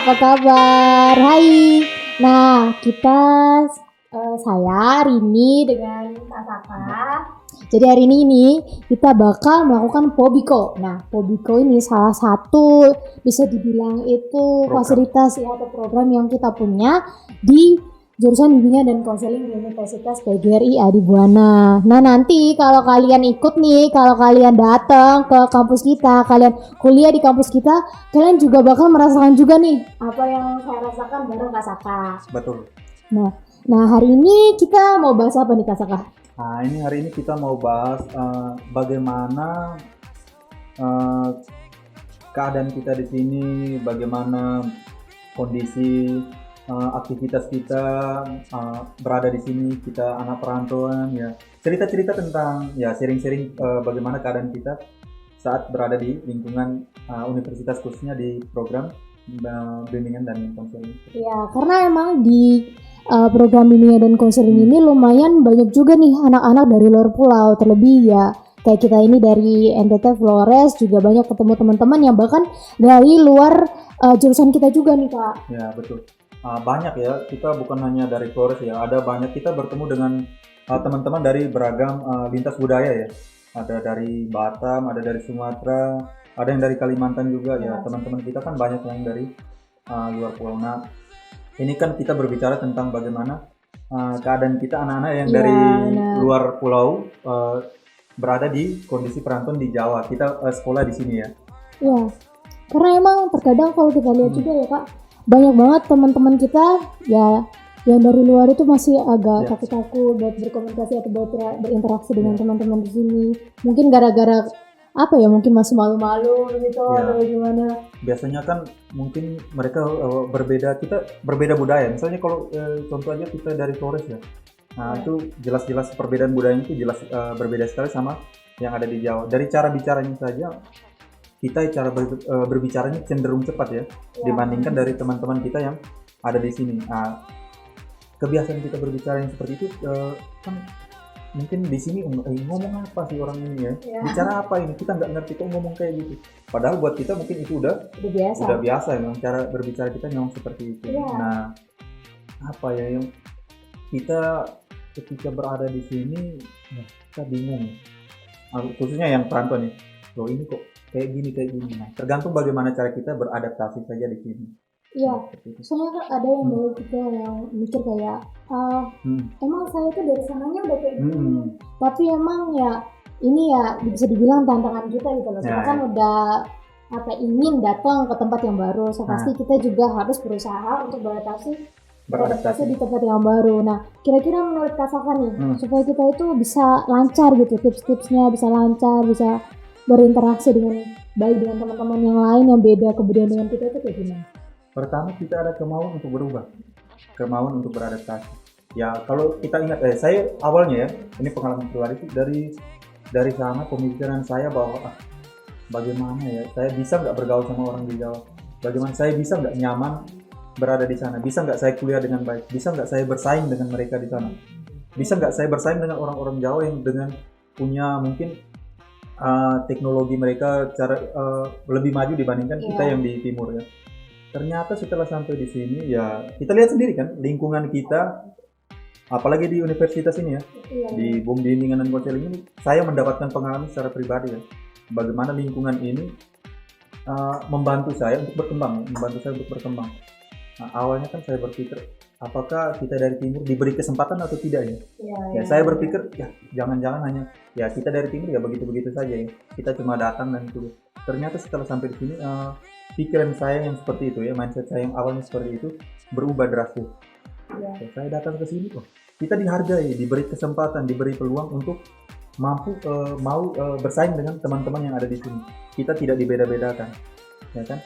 apa kabar? Hai. Nah, saya Rini dengan Kak Saka. Jadi hari ini kita bakal melakukan Pobiko. Nah, Pobiko ini salah satu bisa dibilang itu fasilitas atau program yang kita punya di jurusan bimbingan dan konseling di Universitas PGRI Adi Buwana. Nah, nanti kalau kalian ikut nih, kalau kalian datang ke kampus kita, kalian kuliah di kampus kita, kalian juga bakal merasakan juga nih apa yang saya rasakan bareng Kak Saka. Betul. Nah hari ini kita mau bahas apa nih Kak Saka? Nah, hari ini kita mau bahas bagaimana keadaan kita di sini, bagaimana kondisi aktivitas kita berada di sini, kita anak perantauan ya. Cerita-cerita tentang ya sharing-sharing bagaimana keadaan kita saat berada di lingkungan universitas, khususnya di program bimbingan dan konseling. Ya, karena emang di program bimbingan dan konseling ini lumayan banyak juga nih anak-anak dari luar pulau, terlebih ya kayak kita ini dari NTT Flores juga banyak ketemu teman-teman yang bahkan dari luar jurusan kita juga nih Kak. Ya betul. Banyak ya, kita bukan hanya dari Flores ya, ada banyak kita bertemu dengan teman-teman dari beragam lintas budaya ya. Ada dari Batam, ada dari Sumatera, ada yang dari Kalimantan juga ya. Teman-teman kita kan banyak yang dari luar pulau. Nah, ini kan kita berbicara tentang bagaimana keadaan kita anak-anak yang dari luar pulau berada di kondisi perantauan di Jawa. Kita sekolah di sini ya. Iya, karena emang terkadang kalau kita lihat juga ya Kak, banyak banget teman-teman kita ya yang dari luar itu masih agak takut-takut buat berkomunikasi atau buat berinteraksi dengan teman-teman di sini. Mungkin gara-gara apa ya, mungkin masih malu-malu gitu atau gimana. Biasanya kan mungkin mereka kita berbeda budaya. Misalnya kalau contoh aja kita dari Flores ya. Nah, itu jelas-jelas perbedaan budayanya itu jelas berbeda sekali sama yang ada di Jawa. Dari cara bicaranya saja kita cara berbicaranya cenderung cepat ya dibandingkan dari teman-teman kita yang ada di sini. Nah, kebiasaan kita berbicara yang seperti itu kan mungkin di sini ngomong apa sih orang ini ya? Bicara apa ini? Kita nggak ngerti kok ngomong kayak gitu. Padahal buat kita mungkin itu udah biasa memang cara berbicara kita memang seperti itu. Nah, apa ya yang kita ketika berada di sini kita bingung. Khususnya yang perantauan nih. Loh ini kok kayak gini. Nah, tergantung bagaimana cara kita beradaptasi saja di sini. Iya, soalnya kan ada yang dari kita yang mikir kayak emang saya tuh dari sananya udah kayak gini, tapi emang ya ini ya bisa dibilang tantangan kita gitu loh. Soalnya kan udah ingin datang ke tempat yang baru, so pasti kita juga harus berusaha untuk beradaptasi di tempat yang baru. Nah, kira-kira menurut Kak Saka nih, supaya kita itu bisa lancar gitu, tips-tipsnya bisa lancar, bisa berinteraksi dengan baik dengan teman-teman yang lain yang beda kebudayaan dengan kita itu kayak gimana? Pertama, kita ada kemauan untuk berubah, kemauan untuk beradaptasi. Ya, kalau kita ingat, saya awalnya ya, ini pengalaman pribadi itu dari sana pemikiran saya bahwa bagaimana ya, saya bisa nggak bergaul sama orang di Jawa? Bagaimana saya bisa nggak nyaman berada di sana? Bisa nggak saya kuliah dengan baik? Bisa nggak saya bersaing dengan mereka di sana? Bisa nggak saya bersaing dengan orang-orang Jawa yang dengan punya mungkin teknologi mereka cara lebih maju dibandingkan kita yang di timur ya. Ternyata setelah sampai di sini ya kita lihat sendiri kan lingkungan kita, apalagi di universitas ini ya, di bimbingan dan konseling ini saya mendapatkan pengalaman secara pribadi ya, bagaimana lingkungan ini membantu saya untuk berkembang. Nah, awalnya kan saya berpikir apakah kita dari timur diberi kesempatan atau tidak ya. Saya berpikir ya jangan-jangan hanya ya kita dari timur ya begitu-begitu saja ya, kita cuma datang dan itu. Ternyata setelah sampai di sini pikiran saya yang seperti itu ya, mindset saya yang awalnya seperti itu berubah drastis. Ya, saya datang ke sini kita dihargai, diberi kesempatan, diberi peluang untuk mau bersaing dengan teman-teman yang ada di sini. Kita tidak dibeda-bedakan, ya kan?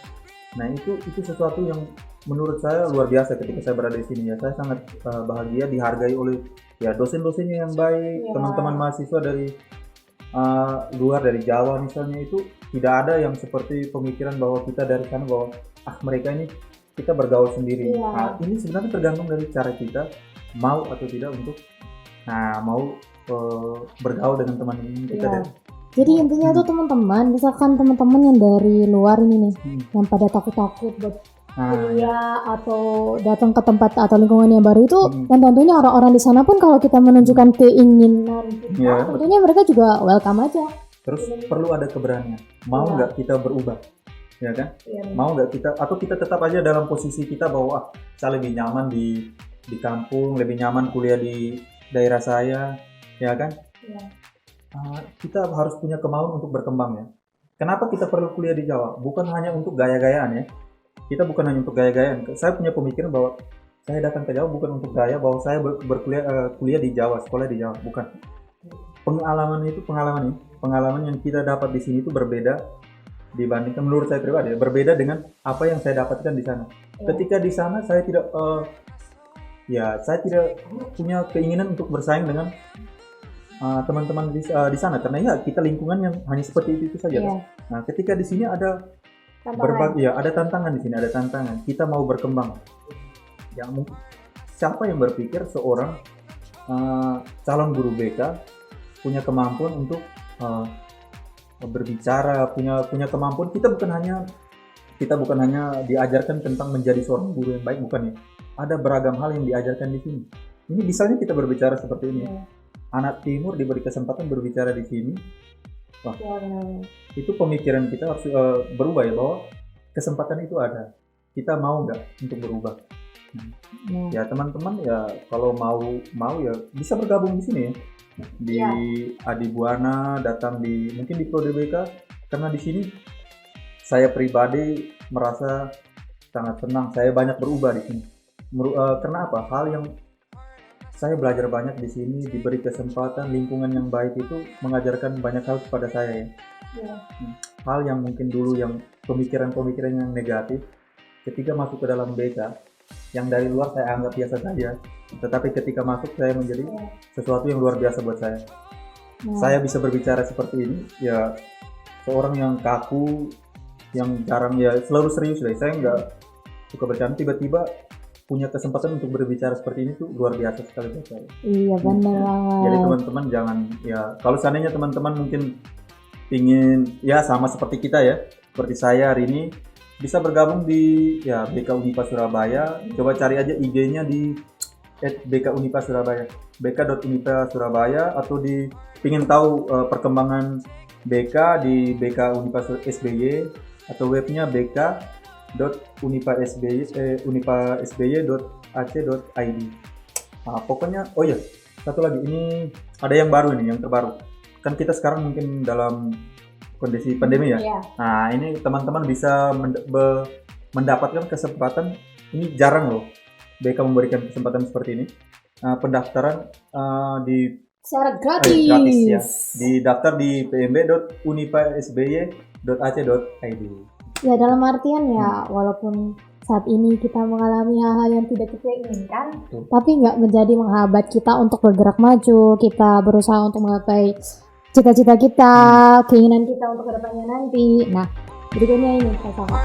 Nah itu sesuatu yang menurut saya luar biasa ketika saya berada di sini ya. Saya sangat bahagia dihargai oleh ya dosen-dosennya yang baik, teman-teman mahasiswa dari luar dari Jawa misalnya, itu tidak ada yang seperti pemikiran bahwa kita dari sana bahwa mereka ini kita bergaul sendiri. Nah, ini sebenarnya tergantung dari cara kita mau atau tidak untuk mau bergaul dengan teman kita. Jadi intinya tuh teman-teman, misalkan teman-teman yang dari luar ini nih, yang pada takut-takut buat kuliah atau datang ke tempat atau lingkungan yang baru itu, dan tentunya orang-orang di sana pun kalau kita menunjukkan keinginan kita, tentunya mereka juga welcome aja. Terus perlu ada keberanian, mau nggak kita berubah, ya kan? Mau nggak kita, atau kita tetap aja dalam posisi kita bahwa saya lebih nyaman di kampung, lebih nyaman kuliah di daerah saya, ya kan? Kita harus punya kemauan untuk berkembang ya. Kenapa kita perlu kuliah di Jawa? Bukan hanya untuk gaya-gayaan ya. Kita bukan hanya untuk gaya-gayaan. Saya punya pemikiran bahwa saya datang ke Jawa bukan untuk gaya, bahwa saya kuliah di Jawa, sekolah di Jawa, bukan. Pengalaman yang kita dapat di sini itu berbeda dibandingkan, menurut saya pribadi, berbeda dengan apa yang saya dapatkan di sana. Ketika di sana saya tidak punya keinginan untuk bersaing dengan teman-teman di sana, karena ya kita lingkungan yang hanya seperti itu saja. Nah, ketika di sini ada ada tantangan di sini, ada tantangan. Kita mau berkembang. Siapa yang berpikir seorang calon guru BK punya kemampuan untuk berbicara, punya kemampuan. Kita bukan hanya diajarkan tentang menjadi seorang guru yang baik, bukan ya. Ada beragam hal yang diajarkan di sini. Ini misalnya kita berbicara seperti ini. Anak timur diberi kesempatan berbicara di sini. Itu pemikiran kita harus berubah ya, bahwa kesempatan itu ada. Kita mau nggak untuk berubah? Ya teman-teman ya, kalau mau ya bisa bergabung di sini ya, di Adibuana, datang mungkin di Prodi BK, karena di sini saya pribadi merasa sangat senang. Saya banyak berubah di sini. Karena apa? Hal yang saya belajar banyak di sini, diberi kesempatan, lingkungan yang baik itu mengajarkan banyak hal kepada saya ya. Hal yang mungkin dulu yang pemikiran-pemikiran yang negatif, ketika masuk ke dalam BK, yang dari luar saya anggap biasa saja, tetapi ketika masuk saya menjadi sesuatu yang luar biasa buat saya. Saya bisa berbicara seperti ini, ya seorang yang kaku, yang jarang ya selalu serius deh. Saya nggak suka bercanda, tiba-tiba punya kesempatan untuk berbicara seperti ini tuh luar biasa sekali buat saya. Iya benar banget. Jadi teman-teman jangan ya, kalau seandainya teman-teman mungkin ingin ya sama seperti kita ya, seperti saya hari ini, bisa bergabung di BK Unipa Surabaya. Coba cari aja IG-nya di @BK Unipa Surabaya, bk.unipa Surabaya, atau ingin tahu perkembangan BK di BK Unipa SBY, atau webnya bk.unipasby.ac.id. Pokoknya satu lagi, ini ada yang baru ini, yang terbaru. Kan kita sekarang mungkin dalam kondisi pandemi ya. Nah, ini teman-teman bisa mendapatkan kesempatan, ini jarang loh BK memberikan kesempatan seperti ini. Pendaftaran secara gratis. Gratis ya. Didaftar di pmb.unipasby.ac.id. Ya dalam artian ya, walaupun saat ini kita mengalami hal-hal yang tidak kita inginkan, tapi nggak menjadi menghambat kita untuk bergerak maju. Kita berusaha untuk menggapai cita-cita kita, keinginan kita untuk kedepannya nanti. Nah, berikutnya ini Kak Saka.